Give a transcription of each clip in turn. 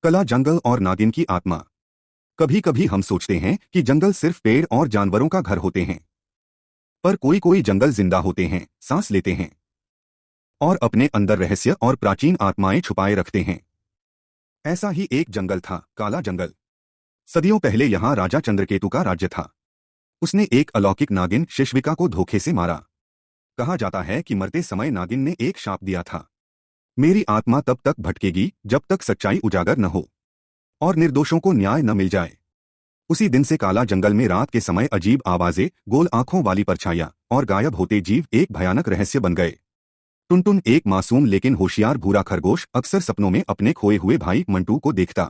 कला जंगल और नागिन की आत्मा। कभी कभी हम सोचते हैं कि जंगल सिर्फ पेड़ और जानवरों का घर होते हैं, पर कोई कोई जंगल जिंदा होते हैं, सांस लेते हैं और अपने अंदर रहस्य और प्राचीन आत्माएं छुपाए रखते हैं। ऐसा ही एक जंगल था, काला जंगल। सदियों पहले यहाँ राजा चंद्रकेतु का राज्य था। उसने एक अलौकिक नागिन शिशविका को धोखे से मारा। कहा जाता है कि मरते समय नागिन ने एक शाप दिया था, मेरी आत्मा तब तक भटकेगी जब तक सच्चाई उजागर न हो और निर्दोषों को न्याय न मिल जाए। उसी दिन से काला जंगल में रात के समय अजीब आवाजें, गोल आंखों वाली परछाइयां और गायब होते जीव एक भयानक रहस्य बन गए। टुनटुन, एक मासूम लेकिन होशियार भूरा खरगोश, अक्सर सपनों में अपने खोए हुए भाई मंटू को देखता।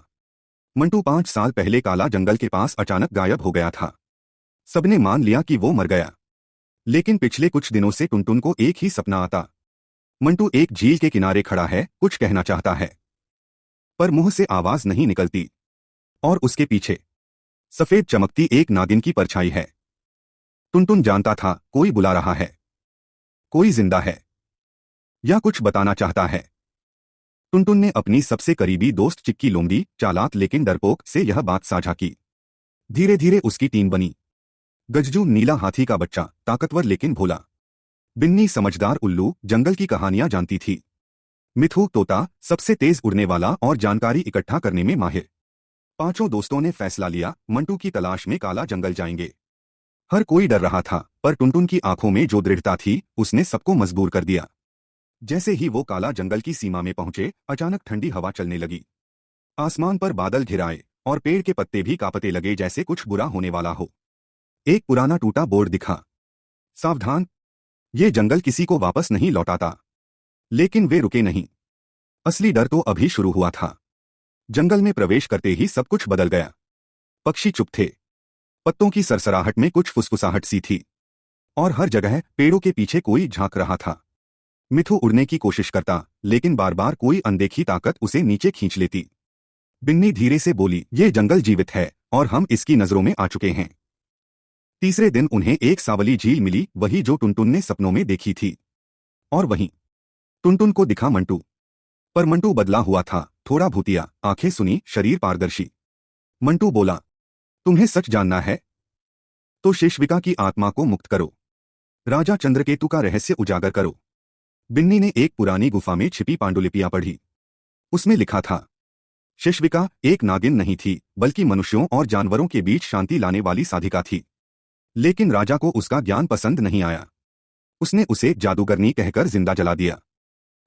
मंटू 5 साल पहले काला जंगल के पास अचानक गायब हो गया था। सबने मान लिया कि वो मर गया, लेकिन पिछले कुछ दिनों से टुनटुन को एक ही सपना आता। मंटू एक झील के किनारे खड़ा है, कुछ कहना चाहता है, पर मुंह से आवाज नहीं निकलती। और उसके पीछे सफेद चमकती एक नागिन की परछाई है। टुनटुन जानता था कोई बुला रहा है, कोई जिंदा है या कुछ बताना चाहता है। टुनटुन ने अपनी सबसे करीबी दोस्त चिक्की लोमड़ी, चालाक लेकिन डरपोक, से यह बात साझा की। धीरे धीरे उसकी टीम बनी। गज्जू, नीला हाथी का बच्चा, ताकतवर लेकिन भोला। बिन्नी, समझदार उल्लू, जंगल की कहानियां जानती थी। मिठू, तोता, सबसे तेज उड़ने वाला और जानकारी इकट्ठा करने में माहिर। 5 दोस्तों ने फैसला लिया, मंटू की तलाश में काला जंगल जाएंगे। हर कोई डर रहा था, पर टुनटुन की आंखों में जो दृढ़ता थी, उसने सबको मजबूर कर दिया। जैसे ही वो काला जंगल की सीमा में पहुंचे, अचानक ठंडी हवा चलने लगी। आसमान पर बादल घिर आए और पेड़ के पत्ते भी कांपने लगे, जैसे कुछ बुरा होने वाला हो। एक पुराना टूटा बोर्ड दिखा, सावधान, ये जंगल किसी को वापस नहीं लौटाता। लेकिन वे रुके नहीं। असली डर तो अभी शुरू हुआ था। जंगल में प्रवेश करते ही सब कुछ बदल गया। पक्षी चुप थे, पत्तों की सरसराहट में कुछ फुसफुसाहट सी थी, और हर जगह पेड़ों के पीछे कोई झांक रहा था। मिठू उड़ने की कोशिश करता, लेकिन बार बार कोई अनदेखी ताकत उसे नीचे खींच लेती। बिन्नी धीरे से बोली, ये जंगल जीवित है और हम इसकी नजरों में आ चुके हैं। तीसरे दिन उन्हें एक सावली झील मिली, वही जो टुनटुन ने सपनों में देखी थी। और वहीं टुनटुन को दिखा मंटू, पर मंटू बदला हुआ था, थोड़ा भूतिया, आंखें सुनी, शरीर पारदर्शी। मंटू बोला, तुम्हें सच जानना है तो शिशविका की आत्मा को मुक्त करो, राजा चंद्रकेतु का रहस्य उजागर करो। बिन्नी ने एक पुरानी गुफा में छिपी पांडुलिपियां पढ़ी। उसमें लिखा था, शिशविका एक नागिन नहीं थी, बल्कि मनुष्यों और जानवरों के बीच शांति लाने वाली साधिका थी। लेकिन राजा को उसका ज्ञान पसंद नहीं आया। उसने उसे जादूगरनी कहकर जिंदा जला दिया।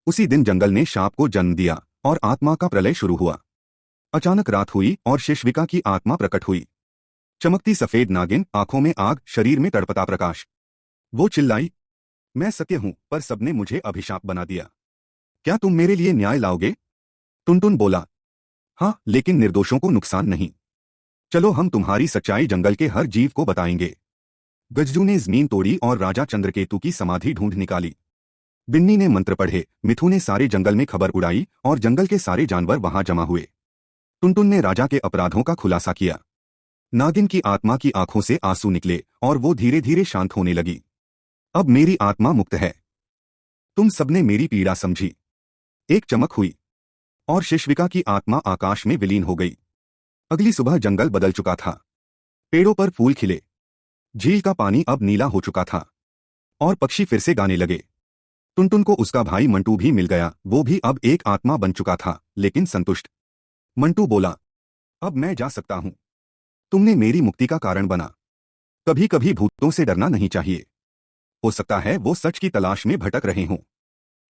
उसी दिन जंगल ने शाप को जन्म दिया और आत्मा का प्रलय शुरू हुआ। अचानक रात हुई और शिशविका की आत्मा प्रकट हुई। चमकती सफेद नागिन, आंखों में आग, शरीर में तड़पता प्रकाश। वो चिल्लाई, मैं सत्य हूं, पर सबने मुझे अभिशाप बना दिया। क्या तुम मेरे लिए न्याय लाओगे? टुनटुन बोला, हाँ, लेकिन निर्दोषों को नुकसान नहीं। चलो, हम तुम्हारी सच्चाई जंगल के हर जीव को बताएंगे। गज्जू ने जमीन तोड़ी और राजा चंद्रकेतु की समाधि ढूंढ निकाली। बिन्नी ने मंत्र पढ़े, मिठू ने सारे जंगल में खबर उड़ाई और जंगल के सारे जानवर वहां जमा हुए। टुनटुन ने राजा के अपराधों का खुलासा किया। नागिन की आत्मा की आंखों से आंसू निकले और वो धीरे धीरे शांत होने लगी। अब मेरी आत्मा मुक्त है, तुम सबने मेरी पीड़ा समझी। एक चमक हुई और शिशविका की आत्मा आकाश में विलीन हो गई। अगली सुबह जंगल बदल चुका था। पेड़ों पर फूल खिले, झील का पानी अब नीला हो चुका था और पक्षी फिर से गाने लगे। टुनटुन को उसका भाई मंटू भी मिल गया। वो भी अब एक आत्मा बन चुका था, लेकिन संतुष्ट। मंटू बोला, अब मैं जा सकता हूं, तुमने मेरी मुक्ति का कारण बना। कभी कभी भूतों से डरना नहीं चाहिए। हो सकता है वो सच की तलाश में भटक रहे हों,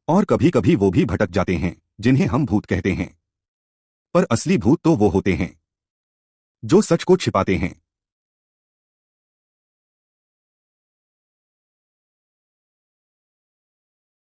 और कभी कभी वो भी भटक जाते हैं जिन्हें हम भूत कहते हैं। पर असली भूत तो वो होते हैं जो सच को छिपाते हैं।